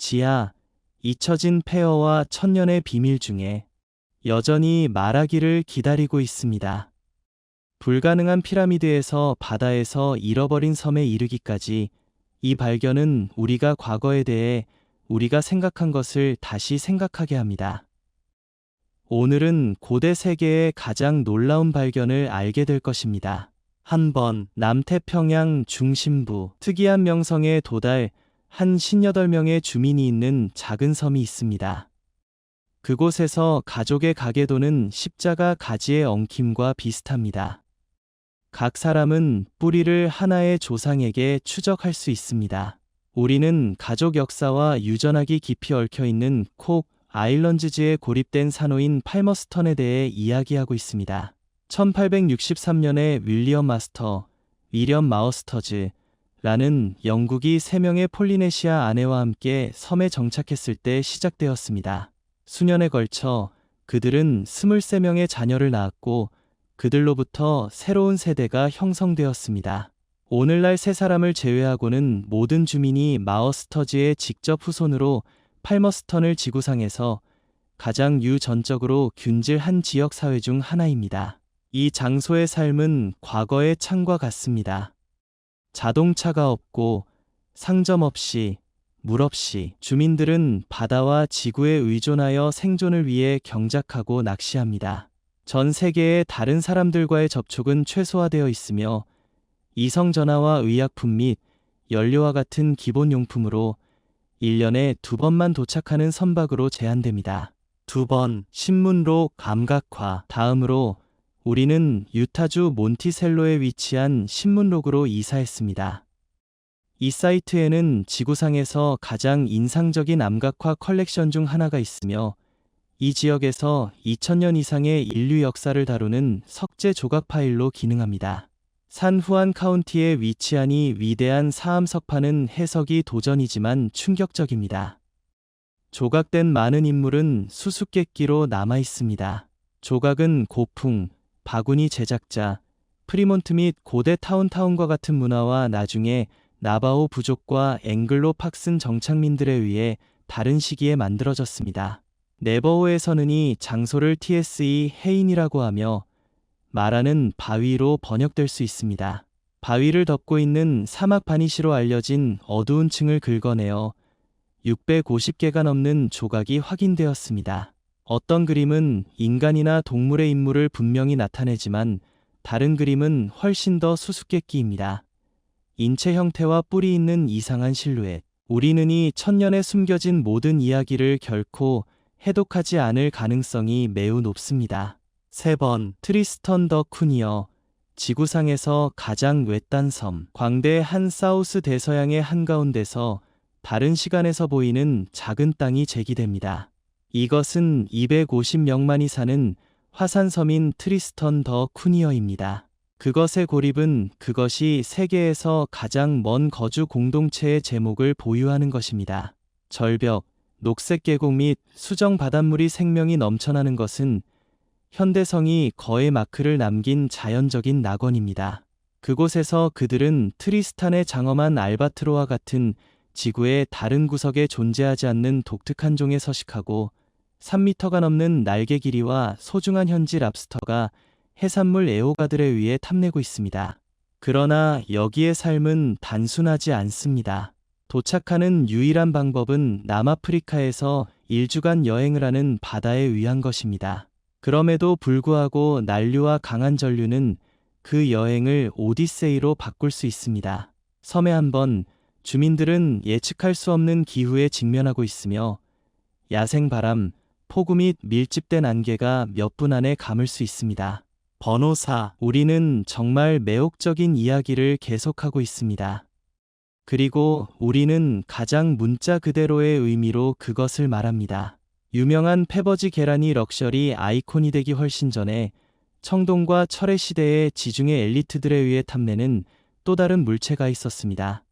지하, 잊혀진 폐허와 천년의 비밀 중에 여전히 말하기를 기다리고 있습니다. 불가능한 피라미드에서 바다에서 잃어버린 섬에 이르기까지 이 발견은 우리가 과거에 대해 우리가 생각한 것을 다시 생각하게 합니다. 오늘은 고대 세계의 가장 놀라운 발견을 알게 될 것입니다. 한번 남태평양 중심부 특이한 명성에 도달 한 18명의 주민이 있는 작은 섬이 있습니다. 그곳에서 가족의 가계도는 십자가 가지의 엉킴과 비슷합니다. 각 사람은 뿌리를 하나의 조상에게 추적할 수 있습니다. 우리는 가족 역사와 유전학이 깊이 얽혀있는 콕 아일런즈즈에 고립된 산호인 팔머스턴에 대해 이야기하고 있습니다. 1863년에 윌리엄 마어스터즈라는 영국이 3명의 폴리네시아 아내와 함께 섬에 정착했을 때 시작되었습니다. 수년에 걸쳐 그들은 23명의 자녀를 낳았고 그들로부터 새로운 세대가 형성되었습니다. 오늘날 3사람을 제외하고는 모든 주민이 마어스터즈의 직접 후손으로 팔머스턴을 지구상에서 가장 유전적으로 균질한 지역 사회 중 하나입니다. 이 장소의 삶은 과거의 창과 같습니다. 자동차가 없고 상점 없이 물 없이 주민들은 바다와 지구에 의존하여 생존을 위해 경작하고 낚시합니다. 전 세계의 다른 사람들과의 접촉은 최소화되어 있으며 이성 전화와 의약품 및 연료와 같은 기본 용품으로 1년에 2번만 도착하는 선박으로 제한됩니다. 2번 신문록 감각화. 다음으로 우리는 유타주 몬티셀로에 위치한 신문록으로 이사했습니다. 이 사이트에는 지구상에서 가장 인상적인 암각화 컬렉션 중 하나가 있으며 이 지역에서 2000년 이상의 인류 역사를 다루는 석재 조각 파일로 기능합니다. 산후안 카운티에 위치한 이 위대한 사암석판은 해석이 도전이지만 충격적입니다. 조각된 많은 인물은 수수께끼로 남아 있습니다. 조각은 고풍, 바구니 제작자, 프리몬트 및 고대 타운타운과 같은 문화와 나중에 나바오 부족과 앵글로 팍슨 정착민들에 의해 다른 시기에 만들어졌습니다. 네버호에서는 이 장소를 TSE 해인이라고 하며 마라는 바위로 번역될 수 있습니다. 바위를 덮고 있는 사막 바니시로 알려진 어두운 층을 긁어내어 650개가 넘는 조각이 확인되었습니다. 어떤 그림은 인간이나 동물의 인물을 분명히 나타내지만 다른 그림은 훨씬 더 수수께끼입니다. 인체 형태와 뿔이 있는 이상한 실루엣. 우리는 이 천년에 숨겨진 모든 이야기를 결코 해독하지 않을 가능성이 매우 높습니다. 3번 트리스턴 더 쿠니어. 지구상에서 가장 외딴 섬. 광대의 한 사우스 대서양의 한가운데서 다른 시간에서 보이는 작은 땅이 제기됩니다. 이것은 250명만이 사는 화산섬인 트리스턴 더 쿠니어입니다. 그것의 고립은 그것이 세계에서 가장 먼 거주 공동체의 제목을 보유하는 것입니다. 절벽, 녹색 계곡 및 수정 바닷물이 생명이 넘쳐나는 것은 현대성이 거의 마크를 남긴 자연적인 낙원입니다. 그곳에서 그들은 트리스탄의 장엄한 알바트로와 같은 지구의 다른 구석에 존재하지 않는 독특한 종에 서식하고 3m가 넘는 날개 길이와 소중한 현지 랍스터가 해산물 애호가들에 의해 탐내고 있습니다. 그러나 여기의 삶은 단순하지 않습니다. 도착하는 유일한 방법은 남아프리카에서 1주간 여행을 하는 바다에 의한 것입니다. 그럼에도 불구하고 난류와 강한 전류는 그 여행을 오디세이로 바꿀 수 있습니다. 섬에 한번 주민들은 예측할 수 없는 기후에 직면하고 있으며 야생바람, 폭우 및 밀집된 안개가 몇 분 안에 감을 수 있습니다. 번호 4. 우리는 정말 매혹적인 이야기를 계속하고 있습니다. 그리고 우리는 가장 문자 그대로의 의미로 그것을 말합니다. 유명한 페버지 계란이 럭셔리 아이콘이 되기 훨씬 전에 청동과 철의 시대의 지중해 엘리트들에 의해 탐내는 또 다른 물체가 있었습니다.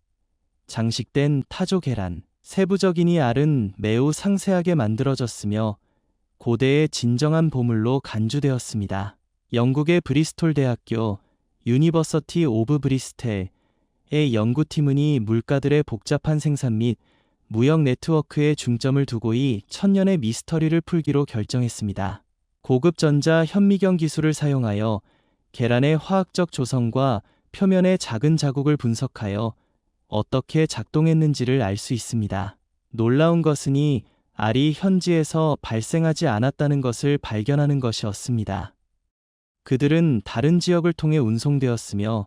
장식된 타조 계란. 세부적인 이 알은 매우 상세하게 만들어졌으며 고대의 진정한 보물로 간주되었습니다. 영국의 브리스톨 대학교 유니버서티 오브 브리스텔의 연구팀은 이 물가들의 복잡한 생산 및 무역 네트워크에 중점을 두고 이 천년의 미스터리를 풀기로 결정했습니다. 고급 전자 현미경 기술을 사용하여 계란의 화학적 조성과 표면의 작은 자국을 분석하여 어떻게 작동했는지를 알 수 있습니다. 놀라운 것은 이 알이 현지에서 발생하지 않았다는 것을 발견하는 것이었습니다. 그들은 다른 지역을 통해 운송되었으며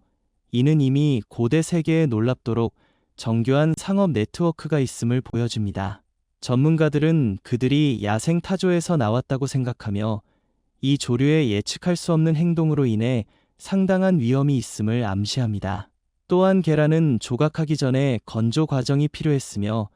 이는 이미 고대 세계에 놀랍도록 정교한 상업 네트워크가 있음을 보여줍니다. 전문가들은 그들이 야생 타조에서 나왔다고 생각하며 이 조류의 예측할 수 없는 행동으로 인해 상당한 위험이 있음을 암시합니다. 또한 계란은 조각하기 전에 건조 과정이 필요했으며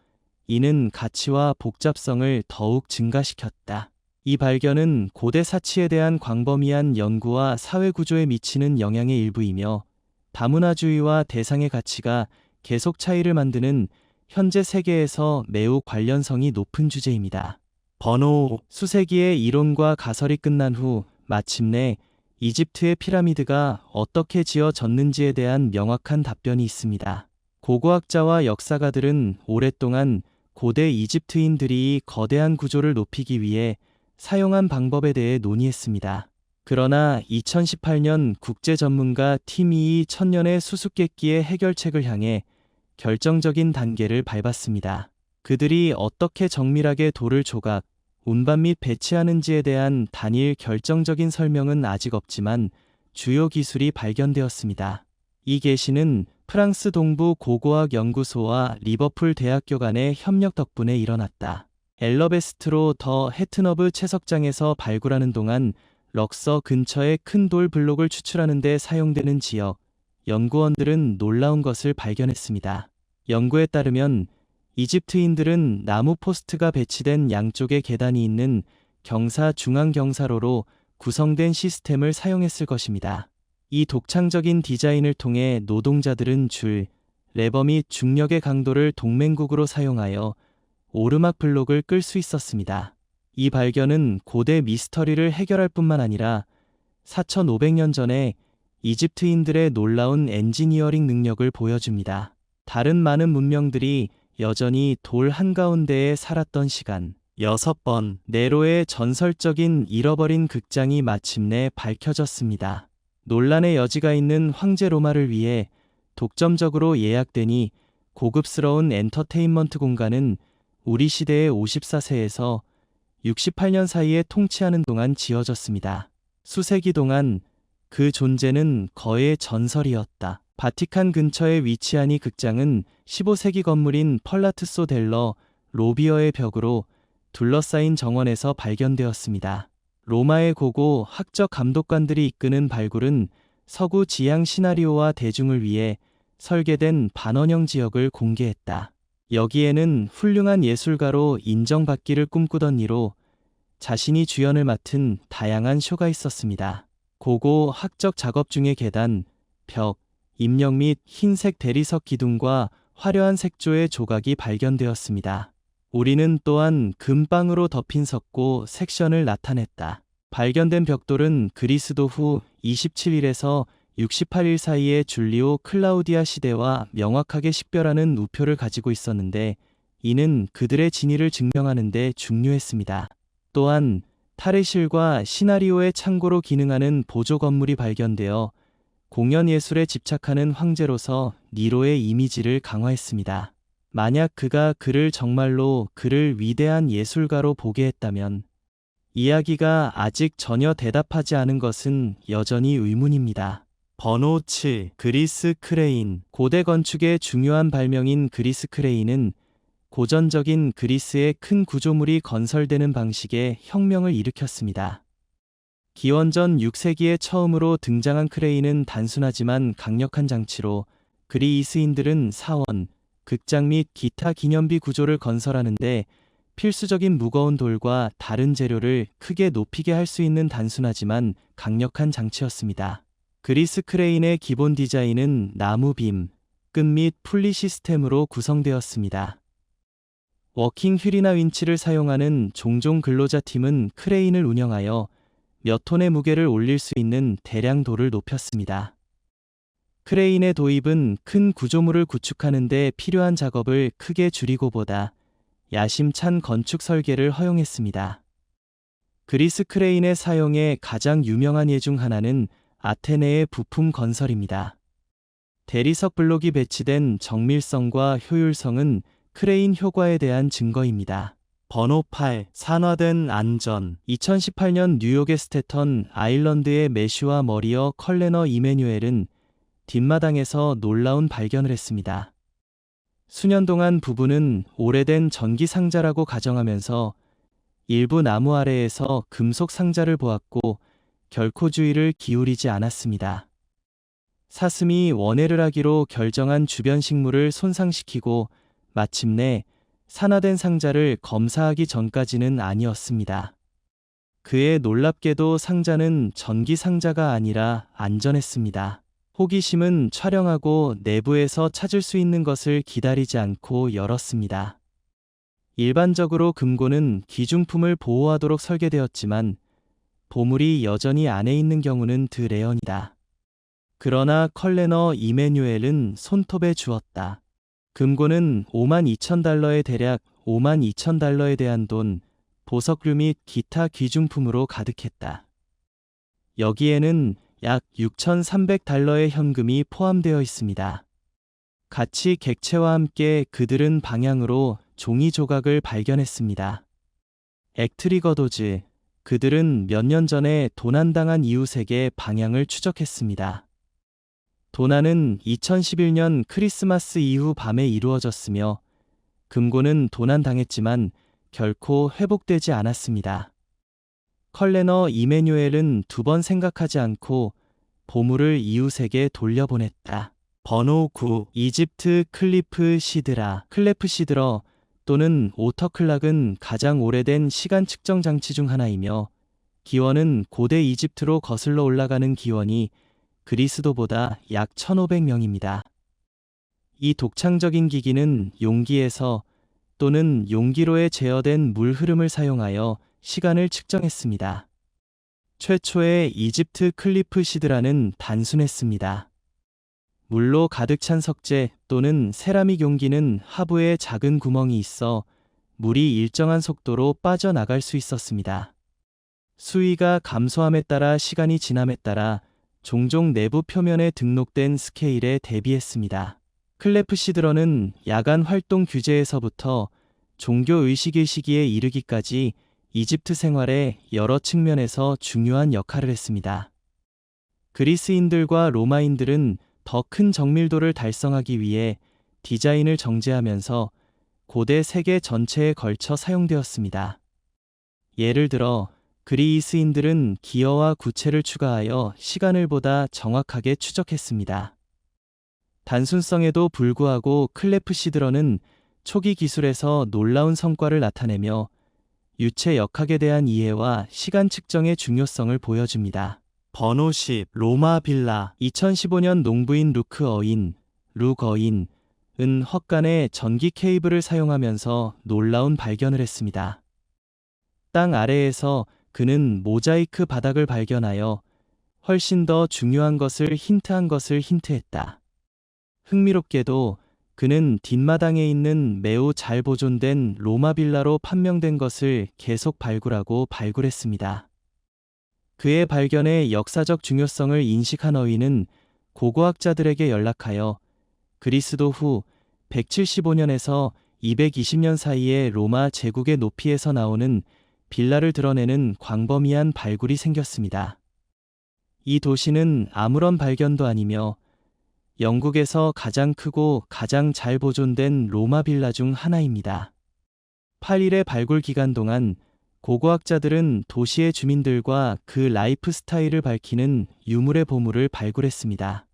이는 가치와 복잡성을 더욱 증가시켰다. 이 발견은 고대 사치에 대한 광범위한 연구와 사회 구조에 미치는 영향의 일부이며 다문화주의와 대상의 가치가 계속 차이를 만드는 현재 세계에서 매우 관련성이 높은 주제입니다. 번호 수세기의 이론과 가설이 끝난 후 마침내 이집트의 피라미드가 어떻게 지어졌는지에 대한 명확한 답변이 있습니다. 고고학자와 역사가들은 오랫동안 고대 이집트인들이 이 거대한 구조를 높이기 위해 사용한 방법에 대해 논의했습니다. 그러나 2018년 국제 전문가 팀이 천년의 수수께끼의 해결책을 향해 결정적인 단계를 밟았습니다. 그들이 어떻게 정밀하게 돌을 조각, 운반 및 배치하는지에 대한 단일 결정적인 설명은 아직 없지만 주요 기술이 발견되었습니다. 이 계시는 프랑스 동부 고고학 연구소와 리버풀 대학교 간의 협력 덕분에 일어났다. 엘러베스트로 더 해튼허브 채석장에서 발굴하는 동안 럭서 근처의 큰 돌 블록을 추출하는 데 사용되는 지역, 연구원들은 놀라운 것을 발견했습니다. 연구에 따르면 이집트인들은 나무 포스트가 배치된 양쪽에 계단이 있는 경사 중앙 경사로로 구성된 시스템을 사용했을 것입니다. 이 독창적인 디자인을 통해 노동자들은 줄, 레버 및 중력의 강도를 동맹국으로 사용하여 오르막 블록을 끌 수 있었습니다. 이 발견은 고대 미스터리를 해결할 뿐만 아니라 4,500년 전에 이집트인들의 놀라운 엔지니어링 능력을 보여줍니다. 다른 많은 문명들이 여전히 돌 한가운데에 살았던 시간. 6번, 네로의 전설적인 잃어버린 극장이 마침내 밝혀졌습니다. 논란의 여지가 있는 황제 로마를 위해 독점적으로 예약되니 고급스러운 엔터테인먼트 공간은 우리 시대의 54세에서 68년 사이에 통치하는 동안 지어졌습니다. 수세기 동안 그 존재는 거의 전설이었다. 바티칸 근처에 위치한 이 극장은 15세기 건물인 펄라트소 델러 로비어의 벽으로 둘러싸인 정원에서 발견되었습니다. 로마의 고고 학적 감독관들이 이끄는 발굴은 서구 지향 시나리오와 대중을 위해 설계된 반원형 지역을 공개했다. 여기에는 훌륭한 예술가로 인정받기를 꿈꾸던 이로 자신이 주연을 맡은 다양한 쇼가 있었습니다. 고고 학적 작업 중의 계단, 벽, 임력 및 흰색 대리석 기둥과 화려한 색조의 조각이 발견되었습니다. 우리는 또한 금방으로 덮인 석고 섹션을 나타냈다. 발견된 벽돌은 그리스도 후 27일에서 68일 사이에 줄리오 클라우디아 시대와 명확하게 식별하는 우표를 가지고 있었는데 이는 그들의 진위를 증명하는 데 중요했습니다. 또한 탈의실과 시나리오의 창고로 기능하는 보조 건물이 발견되어 공연 예술에 집착하는 황제로서 니로의 이미지를 강화했습니다. 만약 그가 그를 정말로 그를 위대한 예술가로 보게 했다면 이야기가 아직 전혀 대답하지 않은 것은 여전히 의문입니다. 번호 7. 그리스 크레인. 고대 건축의 중요한 발명인 그리스 크레인은 고전적인 그리스의 큰 구조물이 건설되는 방식에 혁명을 일으켰습니다. 기원전 6세기에 처음으로 등장한 크레인은 단순하지만 강력한 장치로 그리스인들은 사원, 극장 및 기타 기념비 구조를 건설하는데 필수적인 무거운 돌과 다른 재료를 크게 높이게 할 수 있는 단순하지만 강력한 장치였습니다. 그리스 크레인의 기본 디자인은 나무 빔, 끈 및 풀리 시스템으로 구성되었습니다. 워킹 휠이나 윈치를 사용하는 종종 근로자 팀은 크레인을 운영하여 몇 톤의 무게를 올릴 수 있는 대량 돌을 높였습니다. 크레인의 도입은 큰 구조물을 구축하는 데 필요한 작업을 크게 줄이고보다 야심찬 건축 설계를 허용했습니다. 그리스 크레인의 사용의 가장 유명한 예 중 하나는 아테네의 부품 건설입니다. 대리석 블록이 배치된 정밀성과 효율성은 크레인 효과에 대한 증거입니다. 번호 8. 산화된 안전. 2018년 뉴욕의 스태턴 아일랜드의 매슈와 머리어 컬레너 이메뉴엘은 뒷마당에서 놀라운 발견을 했습니다. 수년 동안 부부는 오래된 전기 상자라고 가정하면서 일부 나무 아래에서 금속 상자를 보았고 결코 주의를 기울이지 않았습니다. 사슴이 원해를 하기로 결정한 주변 식물을 손상시키고 마침내 산화된 상자를 검사하기 전까지는 아니었습니다. 그의 놀랍게도 상자는 전기 상자가 아니라 안전했습니다. 호기심은 촬영하고 내부에서 찾을 수 있는 것을 기다리지 않고 열었습니다. 일반적으로 금고는 귀중품을 보호하도록 설계되었지만 보물이 여전히 안에 있는 경우는 드레언이다. 그러나 컬레너 이메뉴엘은 손톱에 주었다. 금고는 52,000달러에 대략 52,000달러에 대한 돈, 보석류 및 기타 귀중품으로 가득했다. 여기에는 약 6,300달러의 현금이 포함되어 있습니다. 같이 객체와 함께 그들은 방향으로 종이 조각을 발견했습니다. 액트리거도즈, 그들은 몇 년 전에 도난당한 이웃에게 방향을 추적했습니다. 도난은 2011년 크리스마스 이후 밤에 이루어졌으며 금고는 도난당했지만 결코 회복되지 않았습니다. 컬레너 이메뉴엘은 2번 생각하지 않고 보물을 이웃에게 돌려보냈다. 번호 9. 이집트 클리프 시드라. 클레프 시드러 또는 오터클락은 가장 오래된 시간 측정 장치 중 하나이며 기원은 고대 이집트로 거슬러 올라가는 기원이 그리스도보다 약 1500명입니다. 이 독창적인 기기는 용기에서 또는 용기로에 제어된 물 흐름을 사용하여 시간을 측정했습니다. 최초의 이집트 클리프 시드라는 단순했습니다. 물로 가득 찬 석재 또는 세라믹 용기는 하부에 작은 구멍이 있어 물이 일정한 속도로 빠져나갈 수 있었습니다. 수위가 감소함에 따라 시간이 지남에 따라 종종 내부 표면에 등록된 스케일에 대비했습니다. 클레프시드러는 야간 활동 규제에서부터 종교 의식의 시기에 이르기까지 이집트 생활의 여러 측면에서 중요한 역할을 했습니다. 그리스인들과 로마인들은 더 큰 정밀도를 달성하기 위해 디자인을 정제하면서 고대 세계 전체에 걸쳐 사용되었습니다. 예를 들어 그리스인들은 기어와 구체를 추가하여 시간을 보다 정확하게 추적했습니다. 단순성에도 불구하고 클레프시드러는 초기 기술에서 놀라운 성과를 나타내며 유체 역학에 대한 이해와 시간 측정의 중요성을 보여줍니다. 번호 10. 로마 빌라. 2015년 농부인 룩 어인은 헛간에 전기 케이블을 사용하면서 놀라운 발견을 했습니다. 땅 아래에서 그는 모자이크 바닥을 발견하여 훨씬 더 중요한 것을 힌트했다. 흥미롭게도 그는 뒷마당에 있는 매우 잘 보존된 로마 빌라로 판명된 것을 계속 발굴했습니다. 그의 발견의 역사적 중요성을 인식한 어윈은 고고학자들에게 연락하여 그리스도 후 175년에서 220년 사이에 로마 제국의 높이에서 나오는 빌라를 드러내는 광범위한 발굴이 생겼습니다. 이 도시는 아무런 발견도 아니며 영국에서 가장 크고 가장 잘 보존된 로마 빌라 중 하나입니다. 8일의 발굴 기간 동안 고고학자들은 도시의 주민들과 그 라이프 스타일을 밝히는 유물의 보물을 발굴했습니다.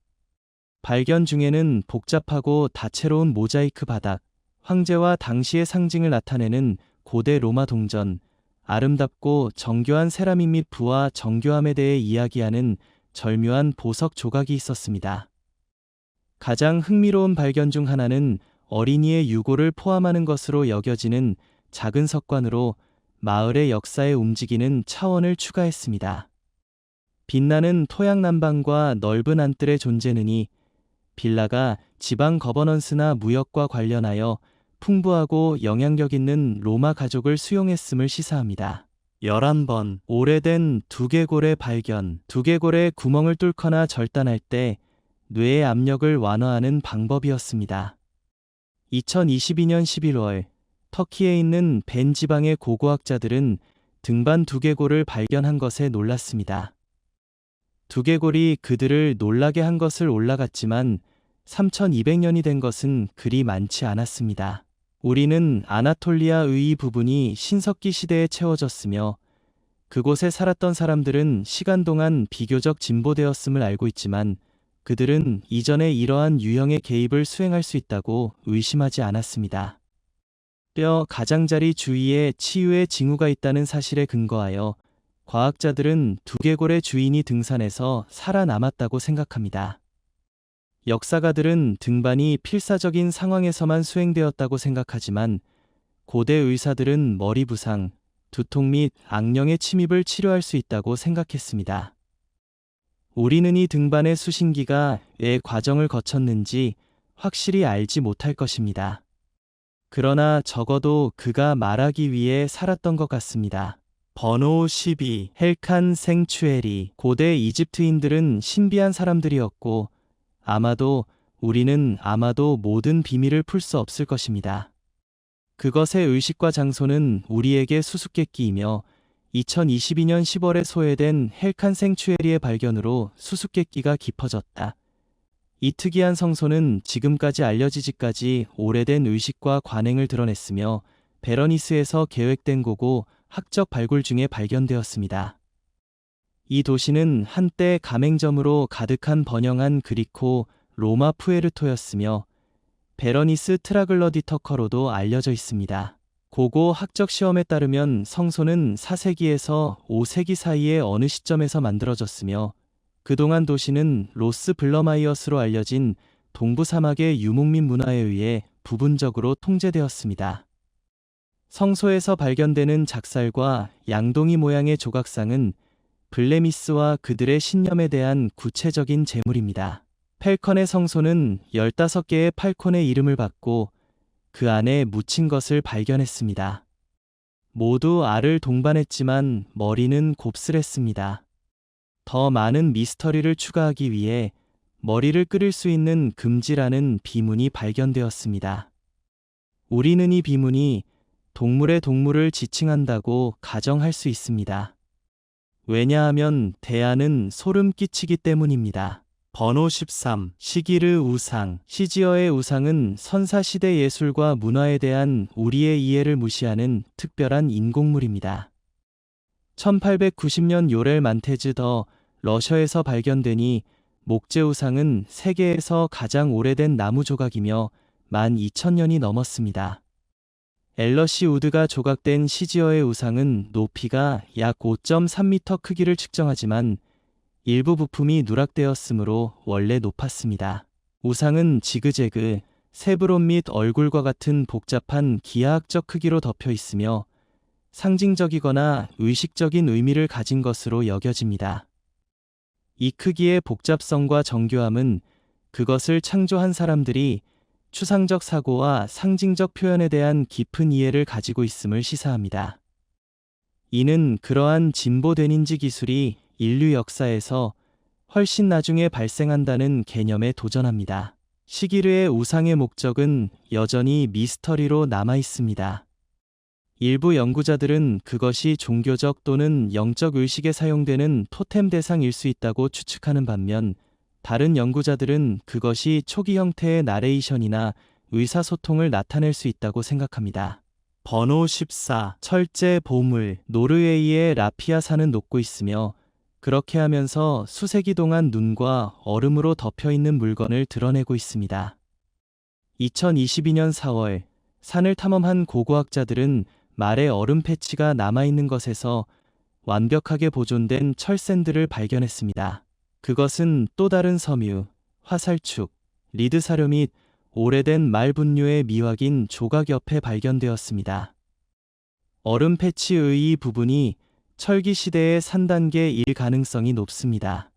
발견 중에는 복잡하고 다채로운 모자이크 바닥, 황제와 당시의 상징을 나타내는 고대 로마 동전, 아름답고 정교한 세라믹 및 부와 정교함에 대해 이야기하는 절묘한 보석 조각이 있었습니다. 가장 흥미로운 발견 중 하나는 어린이의 유골을 포함하는 것으로 여겨지는 작은 석관으로 마을의 역사에 움직이는 차원을 추가했습니다. 빛나는 토양 난방과 넓은 안뜰의 존재는이 빌라가 지방 거버넌스나 무역과 관련하여 풍부하고 영향력 있는 로마 가족을 수용했음을 시사합니다. 11번 오래된 두개골의 발견. 두개골에 구멍을 뚫거나 절단할 때 뇌의 압력을 완화하는 방법이었습니다. 2022년 11월 터키에 있는 벤 지방의 고고학자들은 등반 두개골을 발견한 것에 놀랐습니다. 두개골이 그들을 놀라게 한 것을 올라갔지만 3200년이 된 것은 그리 많지 않았습니다. 우리는 아나톨리아의 이 부분이 신석기 시대에 채워졌으며 그곳에 살았던 사람들은 시간 동안 비교적 진보되었음을 알고 있지만 그들은 이전에 이러한 유형의 개입을 수행할 수 있다고 의심하지 않았습니다. 뼈 가장자리 주위에 치유의 징후가 있다는 사실에 근거하여 과학자들은 두개골의 주인이 등산해서 살아남았다고 생각합니다. 역사가들은 등반이 필사적인 상황에서만 수행되었다고 생각하지만 고대 의사들은 머리 부상, 두통 및 악령의 침입을 치료할 수 있다고 생각했습니다. 우리는 이 등반의 수신기가 왜 과정을 거쳤는지 확실히 알지 못할 것입니다. 그러나 적어도 그가 말하기 위해 살았던 것 같습니다. 번호 12 헬칸 생추에리. 고대 이집트인들은 신비한 사람들이었고 우리는 모든 비밀을 풀 수 없을 것입니다. 그것의 의식과 장소는 우리에게 수수께끼이며 2022년 10월에 소외된 헬칸 생추에리의 발견으로 수수께끼가 깊어졌다. 이 특이한 성소는 지금까지 알려지지까지 오래된 의식과 관행을 드러냈으며 베러니스에서 계획된 고고 학적 발굴 중에 발견되었습니다. 이 도시는 한때 가맹점으로 가득한 번영한 그리코 로마 푸에르토였으며 베러니스 트라글러디터커로도 알려져 있습니다. 고고 학적 시험에 따르면 성소는 4세기에서 5세기 사이의 어느 시점에서 만들어졌으며 그동안 도시는 로스 블러마이어스로 알려진 동부 사막의 유목민 문화에 의해 부분적으로 통제되었습니다. 성소에서 발견되는 작살과 양동이 모양의 조각상은 블레미스와 그들의 신념에 대한 구체적인 제물입니다. 펠컨의 성소는 15개의 팔콘의 이름을 받고 그 안에 묻힌 것을 발견했습니다. 모두 알을 동반했지만 머리는 곱슬했습니다. 더 많은 미스터리를 추가하기 위해 머리를 끓일 수 있는 금지라는 비문이 발견되었습니다. 우리는 이 비문이 동물의 동물을 지칭한다고 가정할 수 있습니다. 왜냐하면 대안은 소름 끼치기 때문입니다. 번호 13 시기르 우상. 시지어의 우상은 선사시대 예술과 문화에 대한 우리의 이해를 무시하는 특별한 인공물입니다. 1890년 요렐 만테즈 더 러셔에서 발견되니 목재 우상은 세계에서 가장 오래된 나무 조각이며 12,000년이 넘었습니다. 엘러시 우드가 조각된 시지어의 우상은 높이가 약 5.3m 크기를 측정하지만 일부 부품이 누락되었으므로 원래 높았습니다. 우상은 지그재그, 세브론 및 얼굴과 같은 복잡한 기하학적 크기로 덮여 있으며 상징적이거나 의식적인 의미를 가진 것으로 여겨집니다. 이 크기의 복잡성과 정교함은 그것을 창조한 사람들이 추상적 사고와 상징적 표현에 대한 깊은 이해를 가지고 있음을 시사합니다. 이는 그러한 진보된 인지 기술이 인류 역사에서 훨씬 나중에 발생한다는 개념에 도전합니다. 시기르의 우상의 목적은 여전히 미스터리로 남아 있습니다. 일부 연구자들은 그것이 종교적 또는 영적 의식에 사용되는 토템 대상일 수 있다고 추측하는 반면 다른 연구자들은 그것이 초기 형태의 나레이션이나 의사소통을 나타낼 수 있다고 생각합니다. 번호 14 철제 보물. 노르웨이의 라피아산은 녹고 있으며 그렇게 하면서 수세기 동안 눈과 얼음으로 덮여있는 물건을 드러내고 있습니다. 2022년 4월 산을 탐험한 고고학자들은 말의 얼음 패치가 남아있는 것에서 완벽하게 보존된 철샌들을 발견했습니다. 그것은 또 다른 섬유, 화살축, 리드 사료 및 오래된 말 분류의 미확인 조각 옆에 발견되었습니다. 얼음 패치의 이 부분이 철기 시대의 산단계일 가능성이 높습니다.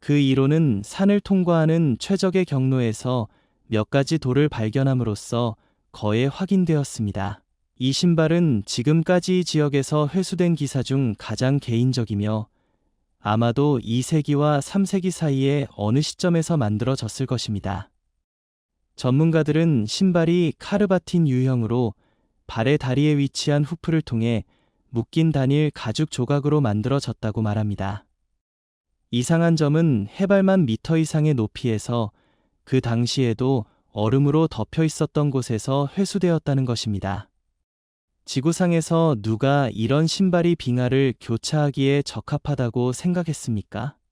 그 이론은 산을 통과하는 최적의 경로에서 몇 가지 돌을 발견함으로써 거의 확인되었습니다. 이 신발은 지금까지 이 지역에서 회수된 기사 중 가장 개인적이며 아마도 2세기와 3세기 사이에 어느 시점에서 만들어졌을 것입니다. 전문가들은 신발이 카르바틴 유형으로 발의 다리에 위치한 후프를 통해 묶인 단일 가죽 조각으로 만들어졌다고 말합니다. 이상한 점은 해발만 미터 이상의 높이에서 그 당시에도 얼음으로 덮여 있었던 곳에서 회수되었다는 것입니다. 지구상에서 누가 이런 신발이 빙하를 교차하기에 적합하다고 생각했습니까?